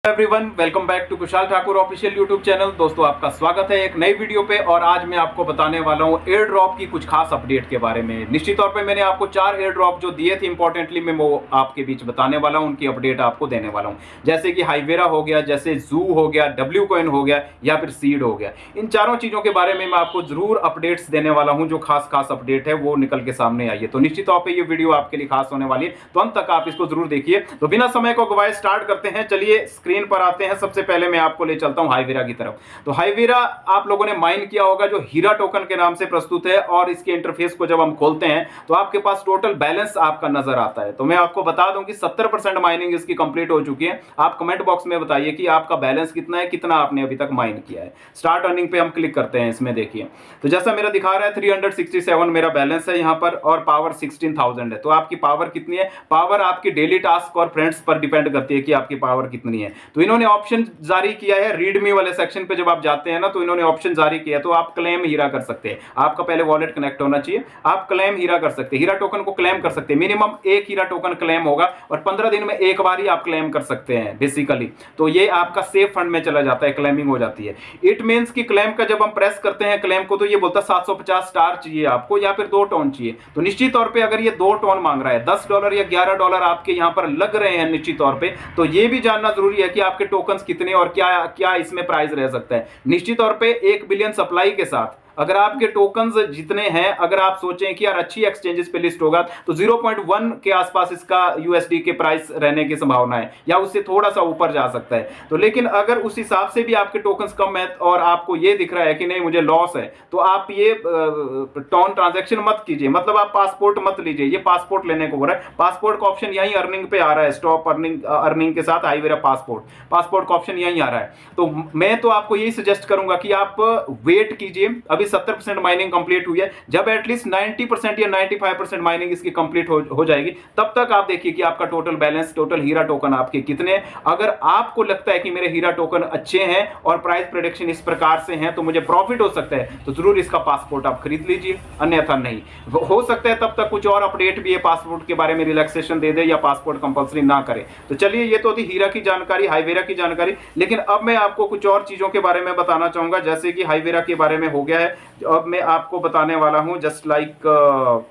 Everyone, welcome back to Kushal Thakur official YouTube channel. दोस्तों, आपका स्वागत है एक नई वीडियो पे। और आज मैं आपको बताने वाला हूँ एयर ड्रॉप की कुछ खास अपडेट के बारे में। निश्चित तौर पे मैंने आपको 4 एयर ड्रॉप जो दिए थे इंपॉर्टेंटली, मैं वो आपके बीच बताने वाला हूँ, उनकी अपडेट आपको देने वाला हूँ। जैसे कि हाइवेरा हो गया, जैसे जू हो गया, डब्ल्यू कॉइन हो गया या फिर सीड हो गया। इन चारों चीज़ों के बारे में मैं आपको जरूर अपडेट्स देने वाला हूँ। जो खास खास अपडेट है वो निकल के सामने आई है, तो निश्चित तौर पर ये वीडियो आपके लिए खास होने वाली है, तो अंत तक आप इसको जरूर देखिए। तो बिना समय को गवाए स्टार्ट करते हैं। चलिए स्क्रीन पर आते हैं। सबसे पहले मैं आपको ले चलता हूं हाइवेरा की तरफ। तो हाइवेरा आप लोगों ने माइन किया होगा, जो हीरा टोकन के नाम से प्रस्तुत है। और इसके इंटरफेस को जब हम खोलते हैं तो आपके पास टोटल बैलेंस आपका नजर आता है। तो मैं आपको बता दूं कि 70% माइनिंग इसकी कंप्लीट हो चुकी है। आप कमेंट बॉक्स में बताइए कि आपका बैलेंस कितना है, कितना आपने अभी तक माइन किया है। स्टार्ट अर्निंग पे हम क्लिक करते हैं। इसमें देखिए, तो जैसा मेरा दिखा रहा है 367 मेरा बैलेंस है यहाँ पर, और पावर 16,000 है। तो आपकी पावर कितनी है? पावर आपकी डेली टास्क और फ्रेंड्स पर डिपेंड करती है कि आपकी पावर कितनी है। तो इन्होंने ऑप्शन जारी किया है रीडमी वाले सेक्शन पे। जब आप जाते हैं ना, तो इन्होंने ऑप्शन जारी किया, तो आप क्लेम हीरा कर सकते हैं। आपका पहले वॉलेट कनेक्ट होना चाहिए, आप क्लेम हीरा कर सकते हैं। हीरा टोकन को क्लेम कर सकते हैं। मिनिमम 1 हीरा टोकन क्लेम होगा और 15 दिन में एक बार ही आप क्लेम कर सकते हैं बेसिकली। तो ये आपका सेफ फंड में चला जाता है, क्लेमिंग हो जाती है। इट मींस कि क्लेम का जब हम प्रेस करते हैं क्लेम को, तो ये बोलता है 750 स्टार चाहिए आपको या फिर 2 टोन चाहिए। तो निश्चित तौर पर अगर ये 2 टोन मांग रहा है, $10 या $11 आपके यहाँ पर लग रहे हैं निश्चित तौर पर, तो ये भी जानना जरूरी है कि आपके टोकन कितने और क्या इसमें प्राइस रह सकता है। निश्चित तौर पे 1 बिलियन सप्लाई के साथ अगर आपके टोकन्स जितने हैं, अगर आप सोचें कि यार अच्छी एक्सचेंजेस पे लिस्ट होगा, तो 0.1 के आसपास इसका यूएसडी के प्राइस रहने की संभावना है, या उससे थोड़ा सा ऊपर जा सकता है। तो लेकिन अगर उस हिसाब से भी आपके टोकन्स कम है और आपको ये दिख रहा है कि नहीं मुझे लॉस है, तो आप ये टोन ट्रांजैक्शन मत कीजिए। मतलब आप पासपोर्ट मत लीजिए। ये पासपोर्ट लेने को हो रहा है। पासपोर्ट का ऑप्शन यही अर्निंग पे आ रहा है। स्टॉप अर्निंग के साथ हाइवेरा पासपोर्ट का ऑप्शन यही आ रहा है। तो मैं तो आपको यही सजेस्ट करूंगा कि आप वेट कीजिए। अभी 70% माइनिंग कंप्लीट हुई है। जब एटलीस्ट 90% या 95% माइनिंग इसकी कंप्लीट हो जाएगी, तब तक आप देखिए कि आपका टोटल बैलेंस, टोटल हीरा टोकन आपके कितने हैं। अगर आपको लगता है कि मेरे हीरा टोकन अच्छे हैं और प्राइस प्रेडिक्शन इस प्रकार से हैं, तो मुझे प्रॉफिट हो सकता है, तो जरूर इसका पासपोर्ट आप खरीद लीजिए, अन्यथा नहीं। हो सकता है तब तक कुछ और अपडेट भी है पासपोर्ट के बारे में, रिलैक्सेशन दे दे या पासपोर्ट कंपल्सरी ना करे। तो चलिए, ये तो थी हीरा की जानकारी, हाइवेरा की जानकारी। लेकिन अब मैं आपको कुछ और चीजों के बारे में बताना चाहूंगा। जैसे कि हाइवेरा के बारे में हो गया है, अब मैं आपको बताने वाला हूं जस्ट लाइक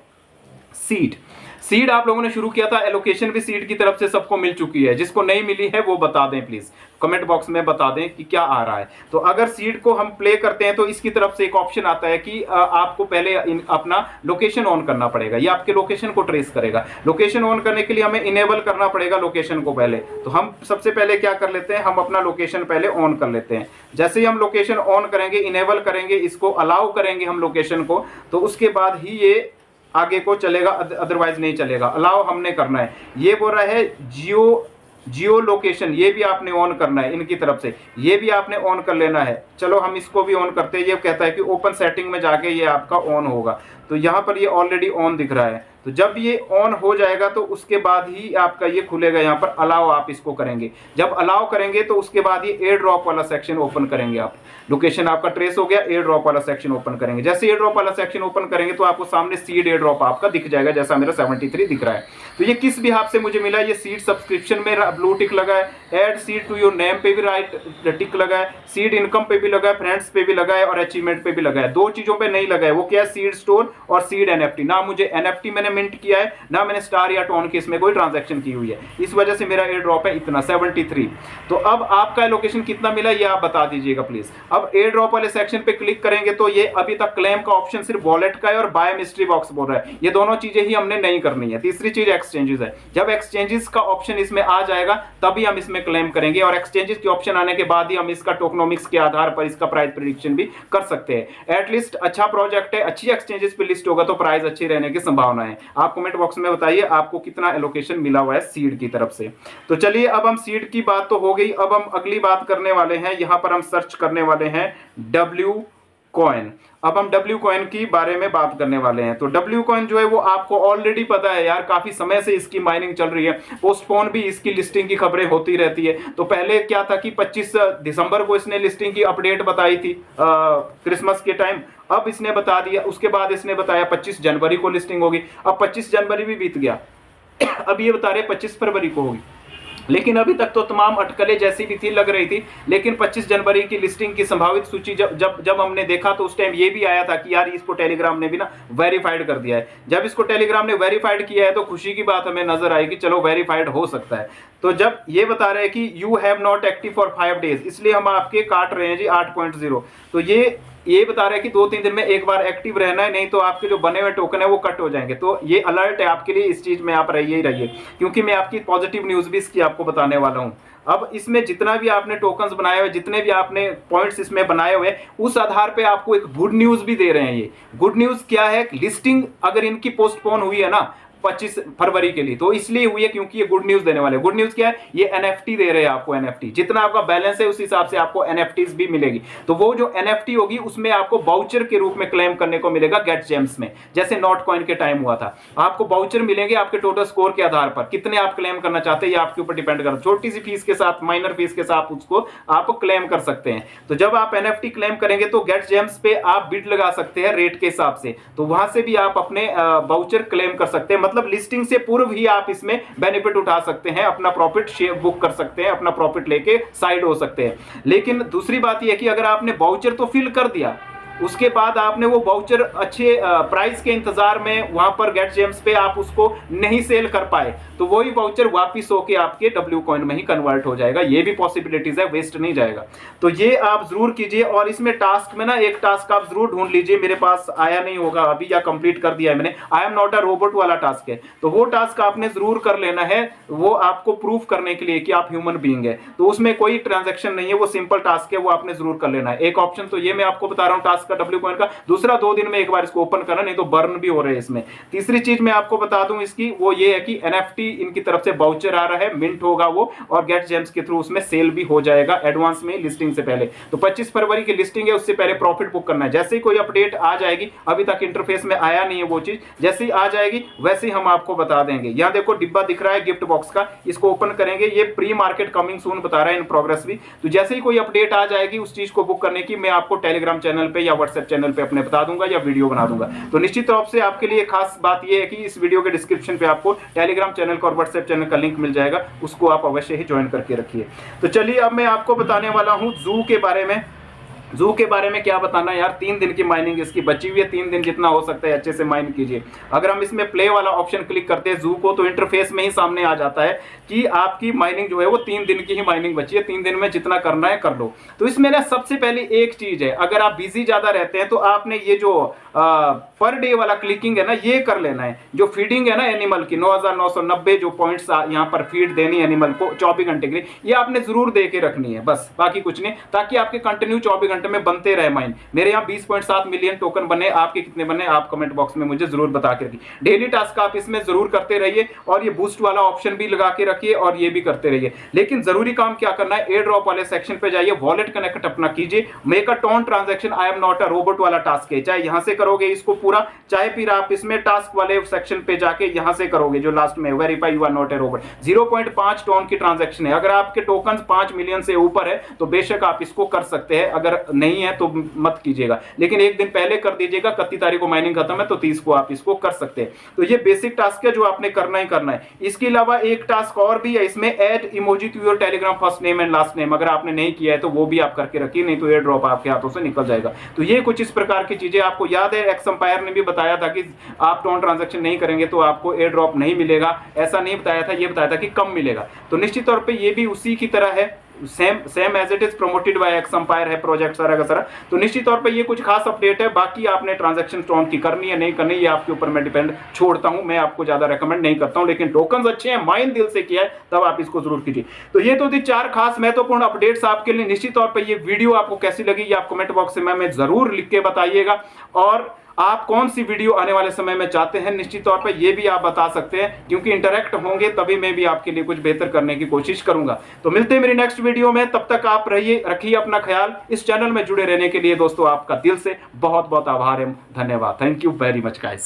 सीड आप लोगों ने शुरू किया था। एलोकेशन भी सीड की तरफ से सबको मिल चुकी है। जिसको नहीं मिली है वो बता दें प्लीज, कमेंट बॉक्स में बता दें कि क्या आ रहा है। तो अगर सीड को हम प्ले करते हैं, तो इसकी तरफ से एक ऑप्शन आता है कि आपको पहले अपना लोकेशन ऑन करना पड़ेगा। ये आपके लोकेशन को ट्रेस करेगा। लोकेशन ऑन करने के लिए हमें इनेबल करना पड़ेगा लोकेशन को पहले। तो हम सबसे पहले क्या कर लेते हैं, हम अपना लोकेशन पहले ऑन कर लेते हैं। जैसे ही हम लोकेशन ऑन करेंगे, इनेबल करेंगे, इसको अलाउ करेंगे हम लोकेशन को, तो उसके बाद ही ये आगे को चलेगा, अदरवाइज नहीं चलेगा। अलाउ हमने करना है। ये बोल रहा है जियो लोकेशन, ये भी आपने ऑन करना है इनकी तरफ से, ये भी आपने ऑन कर लेना है। चलो हम इसको भी ऑन करते हैं। ये कहता है कि ओपन सेटिंग में जाके ये आपका ऑन होगा। तो यहाँ पर ये ऑलरेडी ऑन दिख रहा है। तो जब ये ऑन हो जाएगा, तो उसके बाद ही आपका ये खुलेगा। यहाँ पर अलाउ आप इसको करेंगे। जब अलाउ करेंगे, तो उसके बाद ये एयर ड्रॉप वाला सेक्शन ओपन करेंगे आप। लोकेशन आपका ट्रेस हो गया, एयर ड्रॉप वाला सेक्शन ओपन करेंगे। जैसे एयर ड्रॉप वाला सेक्शन ओपन करेंगे, तो आपको सामने सीड एयर ड्रॉप आपका दिख जाएगा, जैसा मेरा 73 दिख रहा है। तो ये किस बिहाफ से मुझे मिला? ये सीड सब्सक्रिप्शन में ब्लू टिक लगा है, add seed to your name पे भी राइट टिक लगा है, सीड इनकम पे भी लगा है, फ्रेंड्स पे भी लगा है और अचीवमेंट पे भी लगा है। 2 चीजों पे नहीं लगा है। वो क्या है? सीड स्टोर और सीड एनएफटी। ना मुझे एनएफटी मैंने मिंट किया है, ना मैंने स्टार या टोन की इसमें कोई ट्रांजैक्शन की हुई है। इस वजह से मेरा एयर ड्रॉप है इतना 73। तो अब आपका लोकेशन कितना मिला ये आप बता दीजिएगा प्लीज। अब एयर ड्रॉप वाले सेक्शन पे क्लिक करेंगे, तो ये अभी तक क्लेम का ऑप्शन सिर्फ वॉलेट का है और बाय मिस्ट्री बॉक्स बोल रहा है। ये दोनों चीजें ही हमने नहीं करनी है। तीसरी चीज एक्सचेंजेस है। जब एक्सचेंजेस का ऑप्शन इसमें आ जाएगा, तभी हम इसमें क्लेम करेंगे, और एक्सचेंजेस के ऑप्शन आने के बाद ही हम इसका टोकनोमिक्स के आधार पर इसका प्राइस प्रेडिक्शन भी कर सकते हैं। एटलीस्ट अच्छा प्रोजेक्ट है, अच्छी एक्सचेंजेस पे लिस्ट होगा, तो प्राइस अच्छी रहने की संभावना है। आप कमेंट बॉक्स में बताइए आपको कितना एलोकेशन मिला हुआ है सीड की तरफ से। तो चलिए, अब हम सीड की बात तो हो गई। अब हम अगली बात करने वाले हैं। यहां पर हम सर्च करने वाले हैं डब्ल्यू कॉइन। अब हम डब्ल्यू कॉइन की बारे में बात करने वाले हैं। तो डब्ल्यू कॉइन जो है वो आपको ऑलरेडी पता है यार, काफी समय से इसकी माइनिंग चल रही है। पोस्टपोन भी इसकी लिस्टिंग की खबरें होती रहती है। तो पहले क्या था कि 25 दिसंबर को इसने लिस्टिंग की अपडेट बताई थी क्रिसमस के टाइम। अब इसने बता दिया, उसके बाद इसने बताया 25 जनवरी को लिस्टिंग होगी। अब 25 जनवरी भी बीत गया, अब ये बता रहे 25 फरवरी को होगी। लेकिन अभी तक तो तमाम अटकलें जैसी भी थी लग रही थी। लेकिन 25 जनवरी की लिस्टिंग की संभावित सूची जब जब जब हमने देखा तो उस टाइम ये भी आया था कि यार इसको टेलीग्राम ने भी ना वेरीफाइड कर दिया है। जब इसको टेलीग्राम ने वेरीफाइड किया है तो खुशी की बात हमें नजर आई कि चलो वेरीफाइड हो सकता है। तो जब ये बता रहे हैं कि you have not active for 5 days, इसलिए हम आपके काट रहे हैं जी 8.0। तो ये बता रहे हैं कि 2-3 दिन में एक बार एक्टिव रहना है, नहीं तो आपके जो बने हुए टोकन है वो कट हो जाएंगे। तो ये अलर्ट है आपके लिए, इस चीज में आप रहिए ही रहिए, क्योंकि मैं आपकी पॉजिटिव न्यूज भी इसकी आपको बताने वाला हूं। अब इसमें जितना भी आपने टोकन्स बनाए हुए, जितने भी आपने पॉइंट्स इसमें बनाए हुए, उस आधार पे आपको एक गुड न्यूज भी दे रहे हैं। ये गुड न्यूज क्या है? लिस्टिंग अगर इनकी पोस्टपोन हुई है ना 25 फरवरी के लिए, तो इसलिए हुई है क्योंकि ये गुड न्यूज देने वाले। गुड न्यूज क्या है? ये एनएफटी दे रहे हैं आपको। एनएफटी जितना आपका बैलेंस है उस हिसाब से आपको एनएफटीज भी मिलेगी। तो वो जो एनएफटी होगी उसमें आपको बाउचर के रूप में क्लेम करने को मिलेगा गेट जेम्स में, जैसे नॉट कॉइन के टाइम हुआ था। आपको बाउचर मिलेंगे आपके टोटल स्कोर के आधार पर। कितने आप क्लेम करना चाहते हैं ये आपके ऊपर डिपेंड करता है। छोटी सी फीस के साथ, माइनर फीस के साथ उसको आप क्लेम कर सकते हैं। तो जब आप एनएफटी क्लेम करेंगे तो गेट जेम्स पे आप बिड लगा सकते हैं रेट के हिसाब से, तो वहां से भी आप अपने बाउचर क्लेम कर सकते हैं। मतलब लिस्टिंग से पूर्व ही आप इसमें बेनिफिट उठा सकते हैं, अपना प्रॉफिट शेयर बुक कर सकते हैं, अपना प्रॉफिट लेके साइड हो सकते हैं। लेकिन दूसरी बात यह है कि अगर आपने बाउचर तो फिल कर दिया, उसके बाद आपने वो बाउचर अच्छे प्राइस के इंतजार में वहां पर गेट जेम्स पे आप उसको नहीं सेल कर पाए, तो वही बाउचर वापिस होके आपके डब्ल्यू कॉइन में ही कन्वर्ट हो जाएगा। ये भी पॉसिबिलिटीज है, वेस्ट नहीं जाएगा। तो ये आप जरूर कीजिए। और इसमें टास्क में ना एक टास्क आप जरूर ढूंढ लीजिए, मेरे पास आया नहीं होगा अभी या कंप्लीट कर दिया है मैंने, I am not a robot वाला टास्क है। तो वो टास्क आपने जरूर कर लेना है, वो आपको प्रूफ करने के लिए कि आप ह्यूमन बीइंग है। तो उसमें कोई ट्रांजेक्शन नहीं है, वो सिंपल टास्क है, वो आपने जरूर कर लेना है। एक ऑप्शन तो ये मैं आपको बता रहा हूँ टास्क का डब्ल्यू कॉइन का। दूसरा 2 दिन में एक बार इसको ओपन करना, नहीं तो बर्न भी हो रहे हैं इसमें। तीसरी चीज मैं आपको बता दूं इसकी, वो ये है कि एनएफटी इनकी तरफ से बाउचर आ रहा है, मिंट होगा वो, और गेट जेम्स के थ्रू उसमें सेल भी हो जाएगा एडवांस में लिस्टिंग से पहले। तो 25 फरवरी की लिस्टिंग है, उससे पहले प्रॉफिट बुक करना है। जैसे ही कोई अपडेट आ जाएगी, अभी तक इंटरफेस में आया नहीं है वो चीज, जैसे ही आ जाएगी वैसे ही हम आपको बता देंगे। यहां देखो डिब्बा दिख रहा है गिफ्ट बॉक्स का, इसको ओपन करेंगे। ये प्री मार्केट कमिंग सून बता रहा है, इन प्रोग्रेस भी। तो जैसे ही कोई अपडेट आ जाएगी उस चीज को बुक करने की, मैं आपको टेलीग्राम चैनल पे या व्हाट्सएप चैनल पे अपने बता दूंगा या वीडियो बना दूंगा। तो निश्चित तौर से आपके लिए खास बात यह है कि इस वीडियो के डिस्क्रिप्शन पे आपको टेलीग्राम चैनल का और व्हाट्सएप चैनल का लिंक मिल जाएगा, उसको आप अवश्य ही ज्वाइन करके रखिए। तो चलिए अब मैं आपको बताने वाला हूं जू के बारे में। जू के बारे में क्या बताना यार, 3 दिन की माइनिंग इसकी बची हुई है। 3 दिन जितना हो सकता है अच्छे से माइन कीजिए। अगर हम इसमें प्ले वाला ऑप्शन क्लिक करते हैं जू को, तो इंटरफेस में ही सामने आ जाता है कि आपकी माइनिंग जो है वो 3 दिन की ही माइनिंग बची है। 3 दिन में जितना करना है कर लो। तो इसमें ना सबसे पहले एक चीज है, अगर आप बिजी ज्यादा रहते हैं तो आपने ये जो पर डे वाला क्लिकिंग है ना, ये कर लेना है। जो फीडिंग है ना एनिमल की 9990 जो पॉइंट्स यहाँ पर फीड देनी है एनिमल को 24 घंटे के लिए, ये आपने जरूर दे के रखनी है, बस बाकी कुछ नहीं, ताकि आपके कंटिन्यू 24 घंटे में बनते रहे माइन। मेरे यहाँ 20.7 मिलियन टोकन बने, आपके कितने बने आप कमेंट बॉक्स में मुझे जरूर बता के रखिए। डेली टास्क आप इसमें जरूर करते रहिए, और ये बूस्ट वाला ऑप्शन भी लगा के रखिए, और ये भी करते रहिए। लेकिन जरूरी काम क्या करना है, एयर ड्रॉप वाले सेक्शन पे जाइए, वॉलेट कनेक्ट अपना कीजिए। Make a tone transaction I am not a robot वाला टास्क है, चाहे यहां से करोगे इसको पूरा, चाहे फिर आप इसमें टास्क वाले सेक्शन पे जाके यहां से करोगे जो लास्ट में verify you are not a robot. 0.5 ton की ट्रांजैक्शन है। अगर आपके टोकन 5 मिलियन से ऊपर है तो बेशक आप इसको कर सकते हैं, अगर नहीं है तो मत कीजिएगा। लेकिन एक दिन पहले कर दीजिएगा, 31 तारीख को माइनिंग खत्म है तो 30 को आप इसको कर सकते हैं। तो ये बेसिक टास्क है जो आपने करना ही करना है। इसके अलावा एक टास्क और भी है, इसमें add emoji to your Telegram first name and last name. अगर आपने नहीं किया है तो वो भी आप करके रखिए, नहीं तो एयर ड्रॉप आपके हाथों से निकल जाएगा। तो ये कुछ इस प्रकार की चीजें आपको याद है, एक्स एम्पायर ने भी बताया था कि आप टोन ट्रांजैक्शन नहीं करेंगे तो आपको एयर ड्रॉप नहीं मिलेगा। ऐसा नहीं बताया था, ये बताया था कि कम मिलेगा। तो निश्चित तौर पे ये भी उसी की तरह है, same as it is promoted by X Empire है प्रोजेक्ट सारा का सारा। तो निश्चित तौर पे ये कुछ खास अपडेट है। बाकी आपने ट्रांजैक्शन टोन की करनी है नहीं करनी, ये आपके ऊपर मैं डिपेंड छोड़ता हूं, मैं आपको ज्यादा रेकमेंड नहीं करता हूं। लेकिन टोकन्स अच्छे हैं, माइन दिल से किया है, तब आप इसको जरूर कीजिए। तो ये तो थी 4 खास महत्वपूर्ण अपडेट्स आपके लिए। निश्चित तौर पर ये वीडियो आपको कैसी लगी ये आप कमेंट बॉक्स में जरूर लिख के बताइएगा, और आप कौन सी वीडियो आने वाले समय में चाहते हैं निश्चित तौर पर ये भी आप बता सकते हैं, क्योंकि इंटरेक्ट होंगे तभी मैं भी आपके लिए कुछ बेहतर करने की कोशिश करूंगा। तो मिलते हैं मेरी नेक्स्ट वीडियो में, तब तक आप रखिए अपना ख्याल। इस चैनल में जुड़े रहने के लिए दोस्तों आपका दिल से बहुत बहुत आभार है, धन्यवाद। Thank you very much guys.